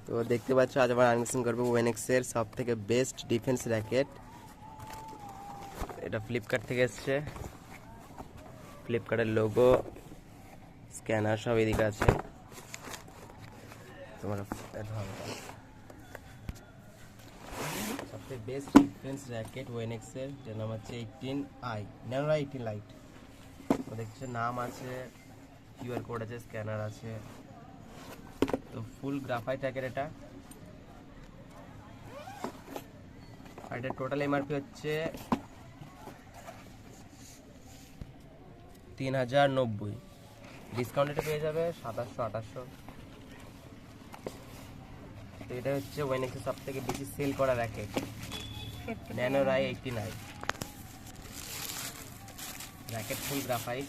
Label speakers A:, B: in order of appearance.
A: তো দেখতে পাচ্ছ আজ আবার আনবক্সিং করবো ওয়েনেক্স এর সব থেকে বেস্ট ডিফেন্স র্যাকেট। এটা ফ্লিপকার্ট থেকে এসছে। ফ্লিপকার্টের লোগো, স্ক্যানার সব এদিকে আছে। তোমার সবথেকে বেস্ট ডিফেন্স র্যাকেট ওয়েনেক্স এর, যার নাম হচ্ছে 18i ন্যানোরা 18 লাইট। তো দেখছে নাম আছে, কিউআর কোড আছে, স্ক্যানার আছে। তো ফুল গ্রাফাইট র্যাকেট এটা। আর এটা টোটাল এমআরপি হচ্ছে 3090। ডিসকাউন্ট এটা পেয়ে যাবে 2700-2800। তো এটা হচ্ছে ওয়েনেক্সের সব থেকে বেশি সেল করা র্যাকেট, ন্যানোরা 18i র্যাকেট, ফুল গ্রাফাইট।